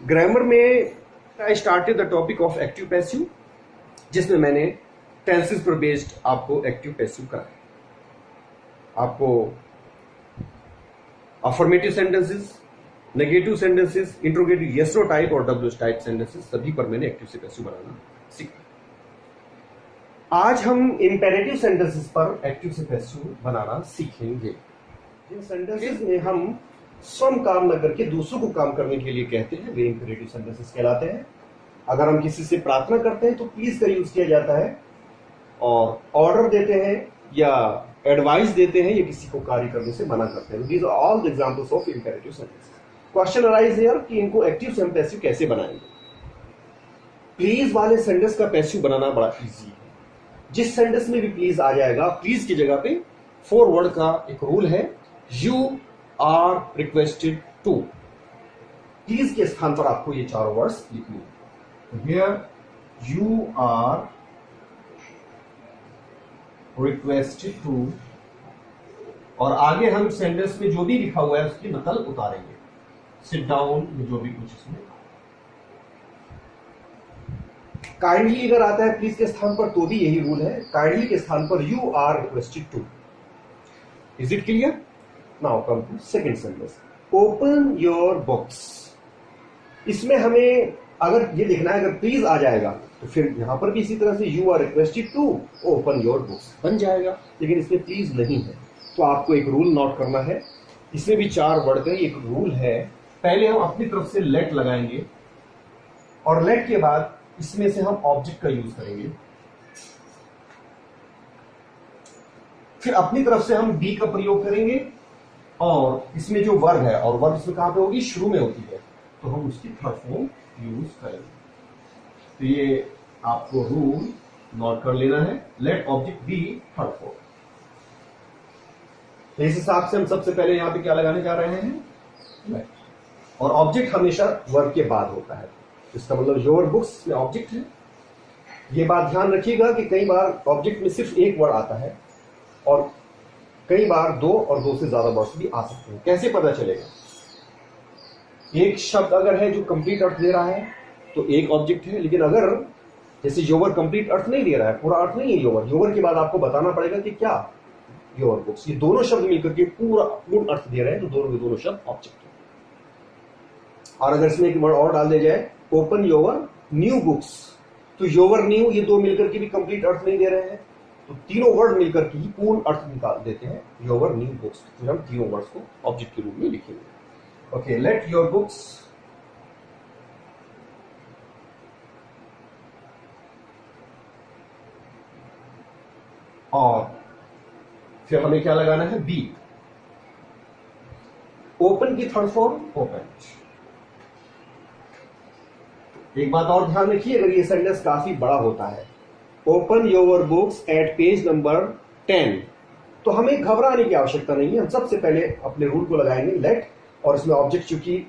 Grammar में I started the topic of active passive, जिसमें मैंने टेंसेस पर बेस्ड आपको एक्टिव पैसिव कराया। आपको affirmative sentences, negative sentences, interrogative yes no type और डब्ल्यू टाइप सेंटेंसेस सभी पर मैंने एक्टिव से पैसिव बनाना सीखा। आज हम इंपेरेटिव सेंटेंसेस पर एक्टिव से पैसिव बनाना सीखेंगे। जिन सेंटेंसेस में हम स्वयं काम न करके दूसरों को काम करने के लिए कहते हैं वे इंपेरेटिव सेंटेंसेस कहलाते हैं। अगर हम किसी से प्रार्थना करते हैं तो प्लीज का यूज किया जाता है, और ऑर्डर देते हैं या एडवाइस देते हैं या किसी को कार्य करने से मना करते हैं। These are all the examples of imperative sentences. Question arise here कि इनको एक्टिव से हम पैसिव कैसे बनाएंगे। प्लीज वाले सेंटेंस का पैसिव बनाना बड़ा इजी है। जिस सेंटेंस में भी प्लीज आ जाएगा, प्लीज की जगह पे 4 वर्ड का एक रूल है, you are requested to. Please के स्थान पर आपको ये 4 वर्ड्स लिखने हैं। Here you are requested to, और आगे हम सेंटेंस में जो भी लिखा हुआ है उसकी नकल उतारेंगे। सिट डाउन में जो भी कुछ इसमें काइंडली अगर आता है प्लीज के स्थान पर तो भी यही रूल है, काइंडली के स्थान पर you are requested to. Is it clear? Now come to second sentence, open your books. इसमें हमें अगर ये लिखना है, अगर प्लीज आ जाएगा तो फिर यहां पर भी इसी तरह से you are requested to open your books बन जाएगा, लेकिन इसमें प्लीज नहीं है। तो आपको एक रूल नोट करना है। इसमें भी 4 वर्ड का एक रूल है। पहले हम अपनी तरफ से लेट लगाएंगे, और लेट के बाद इसमें से हम ऑब्जेक्ट का यूज करेंगे। फिर अपनी तरफ से हम बी का प्रयोग करेंगे, और इसमें जो वर्ब है, और वर्ब इसमें कहां पे होगी? शुरू में होती है, तो हम उसकी थर्ड फॉर्म यूज करेंगे। तो ये आपको रूल नोट कर लेना है, let object be third form. इस हिसाब से हम सबसे पहले यहां पे क्या लगाने जा रहे हैं? लेट। और ऑब्जेक्ट हमेशा वर्ब के बाद होता है। इसका मतलब योर बुक्स में ऑब्जेक्ट है। ये बात ध्यान रखिएगा कि कई बार ऑब्जेक्ट में सिर्फ एक वर्ड आता है, और कई बार 2 और 2 से ज्यादा वर्ड्स भी आ सकते हैं। कैसे पता चलेगा? एक शब्द अगर है जो कंप्लीट अर्थ दे रहा है तो एक ऑब्जेक्ट है, लेकिन अगर जैसे योवर कंप्लीट अर्थ नहीं दे रहा है, पूरा अर्थ नहीं है योवर, योवर के बाद आपको बताना पड़ेगा कि क्या योर बुक्स, ये दोनों शब्द मिलकर के पूर्ण अर्थ दे रहे हैं, तो दोनों शब्द ऑब्जेक्ट है। और अगर इसमें एक वर्ड और डाल दिया जाए, ओपन योवर न्यू बुक्स, तो योवर न्यू ये 2 मिलकर के भी कंप्लीट अर्थ नहीं दे रहे हैं, तो तीनों वर्ड मिलकर के ही पूर्ण अर्थ निकाल देते हैं योवर न्यू बुक्स। फिर हम तीनों वर्ड्स को ऑब्जेक्ट के रूप में लिखेंगे। ओके, लेट योर बुक्स और फिर हमें क्या लगाना है? बी। ओपन की थर्ड फॉर्म ओपन। एक बात और ध्यान रखिए, अगर ये सेंटेंस काफी बड़ा होता है, open your books at page number 10, तो हमें घबराने की आवश्यकता नहीं है। हम सबसे पहले अपने रूल को लगाएंगे लेट, और इसमें ऑब्जेक्ट चूंकि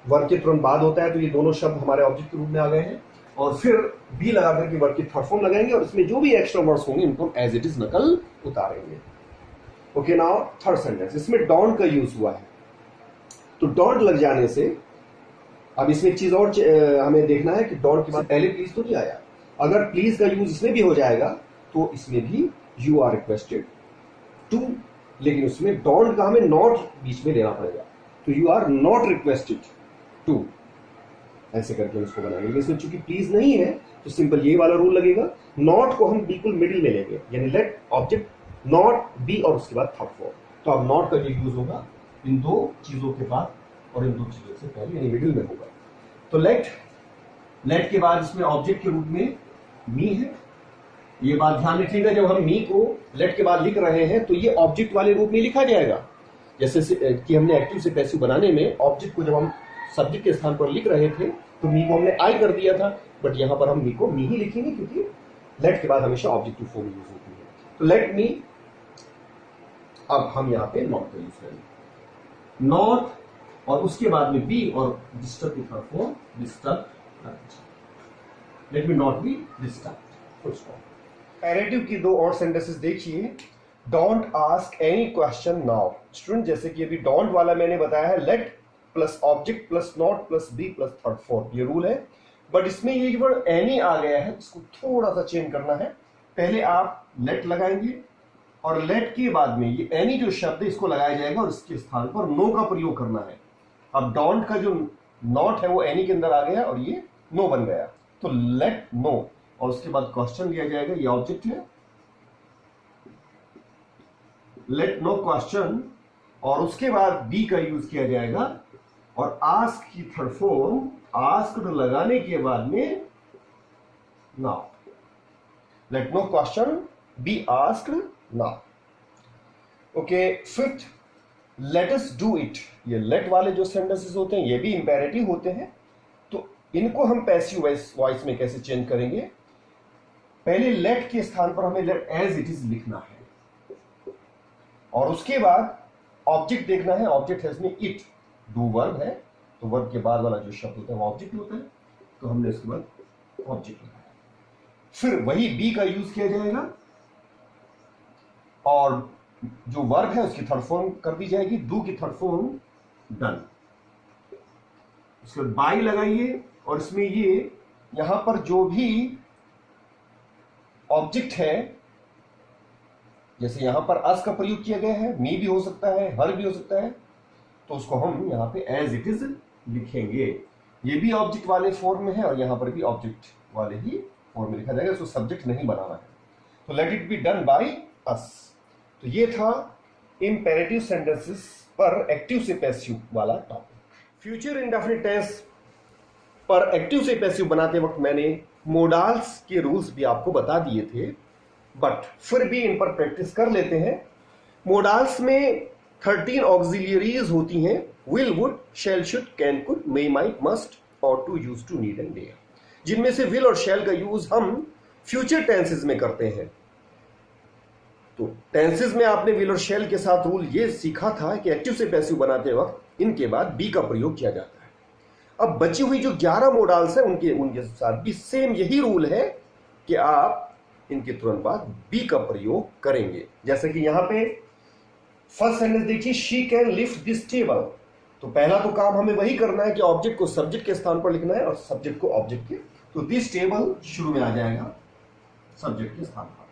वर्ब के तुरंत बाद होता है तो ये दोनों शब्द हमारे ऑब्जेक्ट के रूप में आ गए हैं, और फिर बी लगा करके वर्ब की थर्ड फॉर्म लगाएंगे, और इसमें जो भी एक्स्ट्रा वर्ड्स होंगे उनको एज इट इज नकल उतारेंगे। ओके, नाउ थर्ड सेंटेंस, इसमें डोंट का यूज हुआ है, तो डोंट लग जाने से अब इसमें एक चीज और हमें देखना है कि डोंट के बाद पहले प्लीज तो नहीं आया। अगर प्लीज का यूज इसमें भी हो जाएगा तो इसमें भी यू आर रिक्वेस्टेड टू, लेकिन उसमें डोंट का हमें नॉट बीच में लेना पड़ेगा, तो you are not requested to, ऐसे करके इसको बनाएंगे। लेकिन इसमें चूंकि प्लीज नहीं है तो सिंपल ये वाला रूल लगेगा। नॉट को हम बिल्कुल मिडिल में लेंगे, यानी लेट ऑब्जेक्ट नॉट बी और उसके बाद थर्ड फॉर्म। तो अब नॉट का जो यूज होगा इन 2 चीजों के बाद और इन 2 चीजों से पहले, यानी मिडिल में होगा। तो लेट के बाद इसमें ऑब्जेक्ट के रूप में मी है। ये बात ध्यान रखिएगा, जब हम मी को लेट के बाद लिख रहे हैं तो ये ऑब्जेक्ट वाले रूप में लिखा जाएगा। जैसे कि हमने एक्टिव से पैसिव बनाने में ऑब्जेक्ट को जब हम सब्जेक्ट के स्थान पर लिख रहे थे तो मी को हमने आई कर दिया था, बट यहां पर हम मी को मी ही लिखेंगे, क्योंकि लेट के बाद हमेशा ऑब्जेक्टिव फॉर्म यूज होती है। तो लेट मी, अब हम यहां पे नॉट का यूज करेंगे, नॉट, और उसके बाद में बी और डिस्टर्ब की third form disturb. Let me not be disturb, full stop. Imperative की 2 और सेंटेंसेस देखिए। Don't ask any question now. Student, जैसे कि अभी डोंट वाला मैंने बताया है let plus object plus not plus be plus third fourth, ये रूल है। बट इसमें ये वर्ड एनी आ गया है, इसको थोड़ा सा चेंज करना है। पहले आप लेट लगाएंगे और लेट के बाद में ये एनी जो शब्द है इसको लगाया जाएगा और इसके स्थान पर नो का प्रयोग करना है। अब डोंट का जो नॉट है वो एनी के अंदर आ गया और ये नो बन गया, तो लेट नो और उसके बाद क्वेश्चन दिया जाएगा, ये ऑब्जेक्ट है, लेट नो क्वेश्चन, और उसके बाद बी का यूज किया जाएगा और आस्क की थर्ड फॉर्म आस्क्ड लगाने के बाद में now, let no question be asked now. Okay, fifth, let us do it. ये लेट वाले जो सेंटेंसेस होते हैं ये भी इंपेरेटिव होते हैं, तो इनको हम पैसिव वॉइस में कैसे चेंज करेंगे? पहले लेट के स्थान पर हमें लेट एज इट इज लिखना है और उसके बाद ऑब्जेक्ट देखना है। ऑब्जेक्ट है इसमें इट, डू वर्ब है, तो वर्ब के बाद वाला जो शब्द होता है वो ऑब्जेक्ट होता है, तो हमने इसके बाद ऑब्जेक्ट लगाया। फिर वही बी का यूज किया जाएगा और जो वर्ब है उसकी थर्ड फॉर्म कर दी जाएगी, डू की थर्ड फॉर्म डन। उसके बाद बाई लगाइए और इसमें ये यहां पर जो भी ऑब्जेक्ट है, जैसे यहां पर अस का प्रयोग किया गया है, मी भी हो सकता है, हर भी हो सकता है, तो उसको हम यहां पे एज इट इज लिखेंगे। ये भी ऑब्जेक्ट वाले फॉर्म में है और यहां पर भी ऑब्जेक्ट वाले ही फॉर्म में लिखा जाएगा, इसको सब्जेक्ट नहीं बनाना है। तो let it be done by us. तो ये था इंपेरेटिव सेंटेंसेस पर एक्टिव से पैसिव वाला टॉपिक। फ्यूचर इंडेफिनिट टेंस पर एक्टिव से पैसिव बनाते वक्त मैंने मोडाल्स के रूल्स भी आपको बता दिए थे, बट फिर भी इन पर प्रैक्टिस कर लेते हैं। मोडाल्स में 13 ऑक्सिलियरीज होती हैं, will, would, shall, should, can, could, may, might, must और to, use to, need and dare, जिनमें से विल और शैल का यूज हम फ्यूचर टेंसेस में करते हैं। तो टेंसेस में आपने विल और शैल के साथ रूल ये सीखा था कि एक्टिव से पैसिव बनाते वक्त इनके बाद बी का प्रयोग किया जाता है। अब बची हुई जो 11 मोडाल्स हैं उनके साथ भी सेम यही रूल है कि आप इनके तुरंत बाद बी का प्रयोग करेंगे। जैसे कि यहां पे फर्स्ट सेंटेंस देखिए, she can lift this table. तो पहला तो काम हमें वही करना है कि ऑब्जेक्ट को सब्जेक्ट के स्थान पर लिखना है और सब्जेक्ट को ऑब्जेक्ट के, तो दिस टेबल शुरू में आ जाएगा सब्जेक्ट के स्थान पर।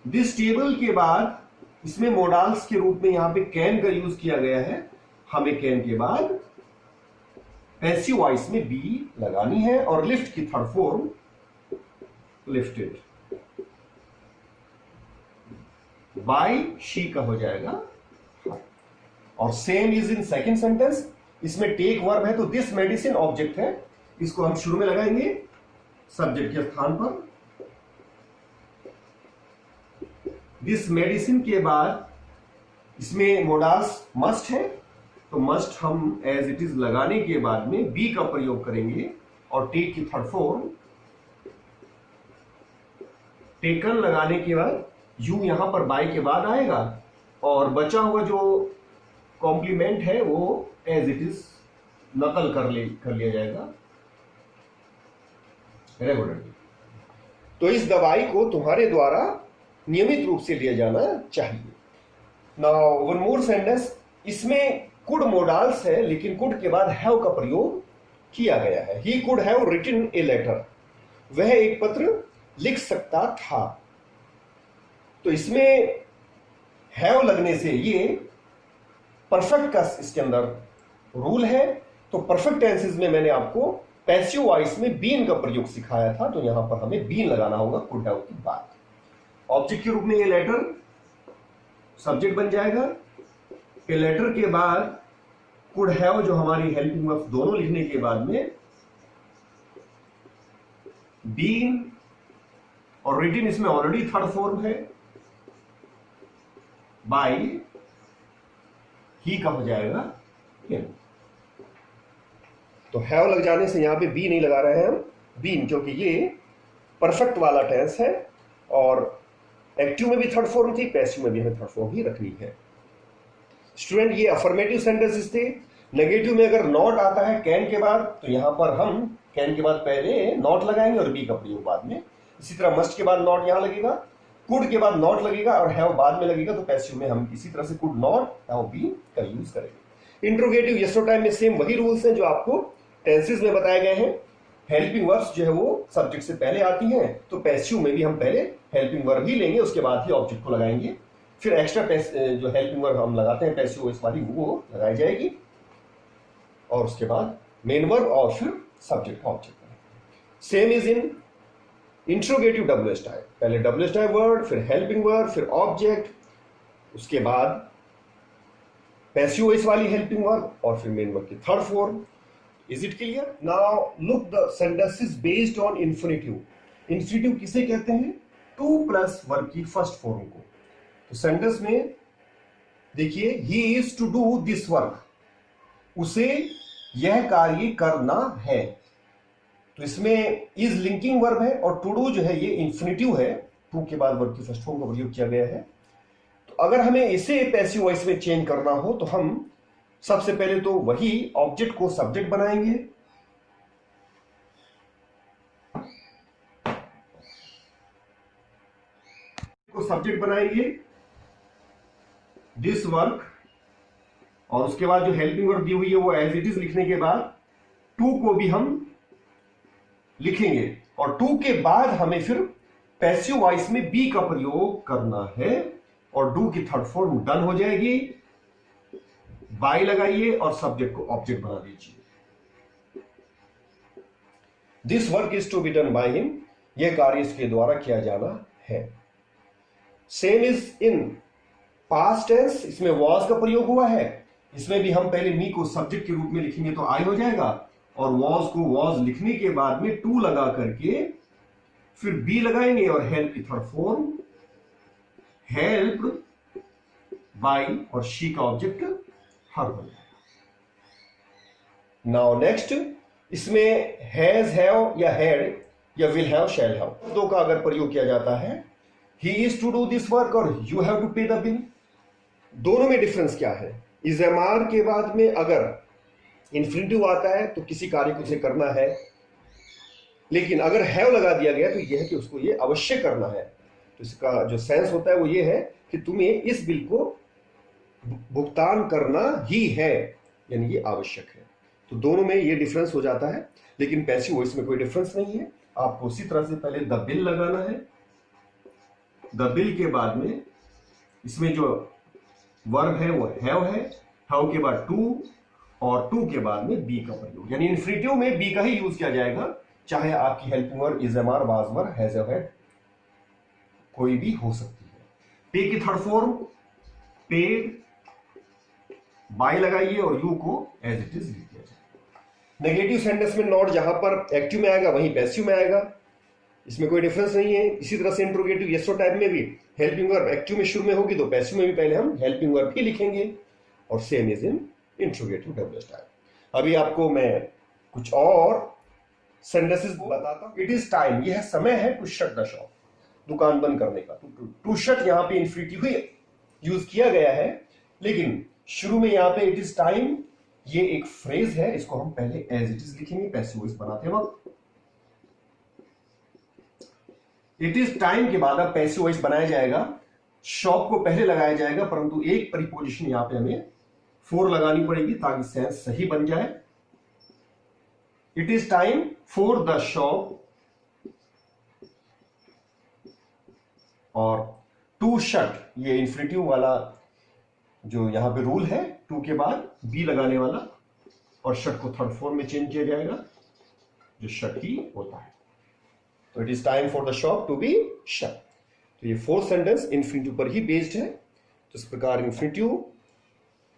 दिस टेबल के बाद इसमें मोडाल्स के रूप में यहां पे कैन का यूज किया गया है, हमें कैन के बाद पैसिव वॉइस में बी लगानी है और लिफ्ट की third form lifted, by she का हो जाएगा। और same is in second sentence, इसमें टेक वर्ब है तो दिस मेडिसिन ऑब्जेक्ट है, इसको हम शुरू में लगाएंगे सब्जेक्ट के स्थान पर। दिस मेडिसिन के बाद इसमें मोडाल्स मस्ट है, तो मस्ट हम एज इट इज लगाने के बाद में बी का प्रयोग करेंगे और टेक की थर्ड फॉर्म टेकन लगाने के बाद यू यहां पर बाय के बाद आएगा और बचा हुआ जो कॉम्प्लीमेंट है वो एज इट इज नकल कर लिया जाएगा रेगुलरली। तो इस दवाई को तुम्हारे द्वारा नियमित रूप से लिया जाना चाहिए। नाउ वन मोर सेंटेंस, इसमें कुड मोडाल्स है लेकिन कुड के बाद हैव का प्रयोग किया गया है। He could have written a letter, वह एक पत्र लिख सकता था। तो इसमें हैव लगने से ये परफेक्ट का इसके अंदर रूल है। तो परफेक्ट टेंसेस में मैंने आपको पैसिव वॉइस में बीन का प्रयोग सिखाया था, तो यहां पर हमें बीन लगाना होगा कुड हैव के बाद। ऑब्जेक्ट के रूप में ये लेटर सब्जेक्ट बन जाएगा। ए लेटर के बाद कुड हैव जो हमारी हेल्पिंग वर्ब दोनों लिखने के बाद में बीन और रिटन, इसमें ऑलरेडी थर्ड फॉर्म है, बाय ही का हो जाएगा इन। तो हैव लग जाने से यहां पे बी नहीं लगा रहे हैं हम, बीन, क्योंकि ये परफेक्ट वाला टेंस है और एक्टिव में भी थर्ड फॉर्म थी, पैसिव में भी हमें थर्ड फॉर्म ही रखनी है। स्टूडेंट, ये अफर्मेटिव सेंटेंसेस थे। नेगेटिव में अगर नॉट आता है कैन के बाद, तो यहां पर हम कैन के बाद पहले नॉट लगाएंगे और बी का प्रयोग बाद में। इसी तरह मस्ट के बाद नॉट यहां लगेगा कुड के बाद नॉट लगेगा और हैव बाद में लगेगा, तो पैसिव में हम इसी तरह से कुड नॉट हैव बीन का यूज करेंगे। इंट्रोगेटिव यस और टाइम में सेम वही रूल्स हैं जो आपको टेंसेस में बताए गए हैं। हेल्पिंग वर्ब्स जो है वो सब्जेक्ट से पहले आती हैं, तो पैसिव में भी हम पहले हेल्पिंग वर्ब ही लेंगे, उसके बाद ही ऑब्जेक्ट को लगाएंगे। फिर एक्स्ट्रा जो हेल्पिंग वर्ब हम लगाते हैं पैसिव वॉइस वाली, वो लगाई जाएगी, और उसके बाद मेन वर्ब और फिर subject object. Same is in interrogative WH type, पहले WH टाइप वर्ड, फिर हेल्पिंग वर्ब, फिर ऑब्जेक्ट, उसके बाद पैसिव वॉइस वाली हेल्पिंग वर्ब और फिर मेन वर्ब की third form. Is it clear? Now look the sentences based on infinitive. Infinitive किसे कहते हैं? टू प्लस वर्ब की फर्स्ट फॉर्म को। तो सेंटेंस में देखिए, he is to do this work, उसे यह कार्य करना है। तो इसमें इज लिंकिंग वर्ब है और टू डू जो है ये इन्फिनिटिव है, टू के बाद वर्ब की फर्स्ट फॉर्म का प्रयोग किया गया है। तो अगर हमें इसे पैसिव वॉइस में चेंज करना हो तो हम सबसे पहले तो वही ऑब्जेक्ट को सब्जेक्ट बनाएंगे, दिस वर्क, और उसके बाद जो हेल्पिंग वर्ब दी हुई है वो एज इट इज लिखने के बाद टू को भी हम लिखेंगे, और टू के बाद हमें फिर पैसिव वॉइस में बी का प्रयोग करना है, और डू की थर्ड फॉर्म डन हो जाएगी। बाय लगाइए और सब्जेक्ट को ऑब्जेक्ट बना दीजिए। This work is to be done by him, यह कार्य इसके द्वारा किया जाना है। Same is in past tense, इसमें वॉज का प्रयोग हुआ है, इसमें भी हम पहले मी को सब्जेक्ट के रूप में लिखेंगे तो आई हो जाएगा, और वॉज को वॉज लिखने के बाद में टू लगा करके फिर बी लगाएंगे और हेल्प की थर्ड फॉर्म हेल्प बाय, और शी का ऑब्जेक्ट हर बन जाएगा। नाउ नेक्स्ट, इसमें हैज, हैव या हैड या विल हैव, शैल हैव, दो का अगर प्रयोग किया जाता है, he is to do this work और you have to pay the bill, दोनों में डिफरेंस क्या है? इज एम आर के बाद में अगर इन्फिनिटिव आता है तो किसी कार्य को उसे करना है, लेकिन अगर हैव लगा दिया गया तो यह है कि उसको ये अवश्य करना है। तो इसका जो सेंस होता है वो ये है कि तुम्हें इस बिल को भुगतान करना ही है, यानी ये आवश्यक है। तो दोनों में ये डिफरेंस हो जाता है, लेकिन पैसिव वॉइस में कोई डिफरेंस नहीं है। आपको उसी तरह से पहले द बिल लगाना है, द बिल के बाद में इसमें जो वर्ब है वो हैव है, हैव के बाद टू, और टू के बाद में बी का प्रयोग, यानी इन्फिनिटिव में बी का ही यूज किया जाएगा, चाहे आपकी helping verb is am are, was verb, has had कोई भी हो सकती है। पे की थर्ड फॉर्म पेड, बाय लगाइए और यू को एज इट इज लिख दिया जाए। नेगेटिव सेंटेंस में नॉट जहां पर एक्टिव में आएगा वहीं पैसिव में आएगा, इसमें कोई डिफरेंस नहीं है। इसी तरह से इंट्रोगेटिव यस और टाइप में भी हेल्पिंग वर्ब एक्टिव में शुरू में होगी तो पैसिव में भी पहले हम हेल्पिंग वर्ब ही लिखेंगे, और same is in interrogative WH type. अभी आपको मैं कुछ और सेंटेंसेस बताता हूं। इट इज टाइम, यह समय है टू शट द शॉप, दुकान बंद करने का। टू शट यहां पे इन्फिनिटिव ही यूज किया गया है, लेकिन शुरू में यहां पे इट इज टाइम, ये एक फ्रेज है, इसको हम पहले एज इट इज लिखेंगे पैसिव वॉइस बनाते वक्त। इट इज टाइम के बाद अब पैसिव वॉइस बनाया जाएगा, शॉप को पहले लगाया जाएगा, परंतु एक प्रीपोजिशन यहां पे हमें फोर लगानी पड़ेगी ताकि सेंस सही बन जाए। It is time for the shop, और टू शट, ये इन्फिनिटिव वाला जो यहां पे रूल है, टू के बाद बी लगाने वाला, और शट को थर्ड फॉर्म में चेंज किया जाएगा जो शट ही होता है। तो it is time for the shop to be shut. तो ये फोर्थ सेंटेंस इन्फिनिटिव पर ही बेस्ड है। तो इस प्रकार इन्फिनिटिव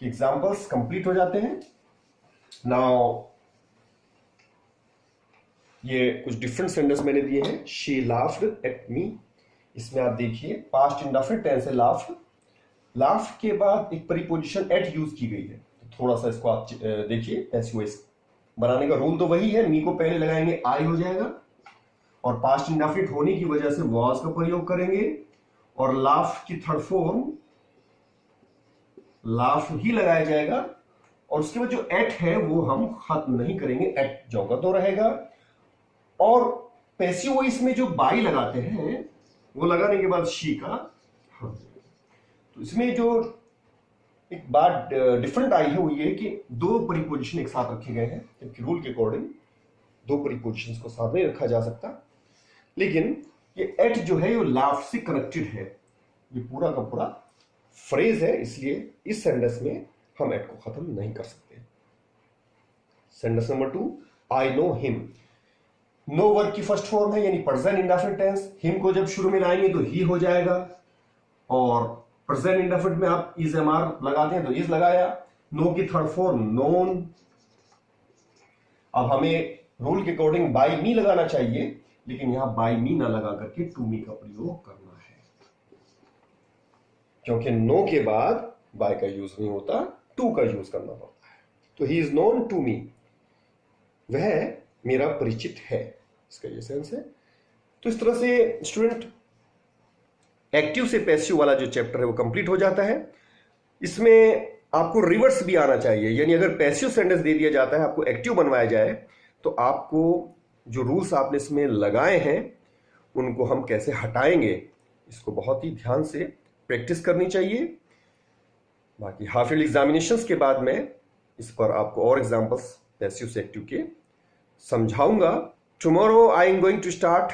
के एग्जांपल्स कंप्लीट हो जाते हैं। नाउ ये कुछ डिफरेंट सेंटेंस मैंने दिए हैं। शी लाफ्ड एट मी, इसमें आप देखिए पास्ट इंडेफिनिट टेंस है लाफ्ड, लाफ्ड के बाद एक प्रीपोजिशन एट यूज की गई है। तो थोड़ा सा इसको आप देखिए, पैसिव वॉइस बनाने का रूल तो वही है, मी को पहले लगाएंगे आई हो जाएगा, और पास्ट इंडेफिनिट होने की वजह से वॉज का प्रयोग करेंगे, और लाफ की थर्ड फॉर्म लाफ ही लगाया जाएगा, और उसके बाद जो एट है वो हम खत्म नहीं करेंगे, एट जगह तो रहेगा। और पैसिव वॉइस में जो बाई लगाते हैं वो लगाने के बाद शी का हाँ। तो इसमें जो एक बात डिफरेंट आई है वो ये कि दो प्रीपोजिशन एक साथ रखे गए हैं, जबकि रूल के अकॉर्डिंग दो प्रीपोजिशंस को साथ नहीं रखा जा सकता। लेकिन ये एट जो है ये लाफ्ट से कनेक्टेड है, ये पूरा का पूरा फ्रेज है, इसलिए इस सेंटेंस में हम एट को खत्म नहीं कर सकते। Sentence number 2, I know him. No verb की फर्स्ट फॉर्म है यानी प्रेजेंट इंडेफिनिट टेंस। हिम को जब शुरू में लाएंगे तो ही हो जाएगा, और प्रेजेंट इंडेफिनिट में आप इज एम आर लगाते हैं तो इज लगाया। नो की थर्ड फॉर्म नोन। अब हमें रूल के अकॉर्डिंग बाय मी लगाना चाहिए, लेकिन यहां बाय मी ना लगा करके टू मी का प्रयोग करना है, क्योंकि नो के बाद बाय का यूज नहीं होता, टू का यूज करना पड़ता है। तो he is known to me, वह मेरा परिचित है, इसका ये सेंस है। तो इस तरह से स्टूडेंट एक्टिव से पैसिव वाला जो चैप्टर है वो कंप्लीट हो जाता है। इसमें आपको रिवर्स भी आना चाहिए, यानी अगर पैसिव सेंटेंस दे दिया जाता है, आपको एक्टिव बनवाया जाए, तो आपको जो रूल्स आपने इसमें लगाए हैं उनको हम कैसे हटाएंगे, इसको बहुत ही ध्यान से प्रैक्टिस करनी चाहिए। बाकी हाफ ईयरली एग्जामिनेशंस के बाद में इस पर आपको और एग्जांपल्स पैसिव से एक्टिव के समझाऊंगा। Tomorrow I am going to start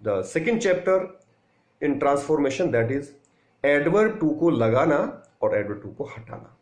the second chapter in transformation, that is adverb to को लगाना और एडवर्ब टू को हटाना।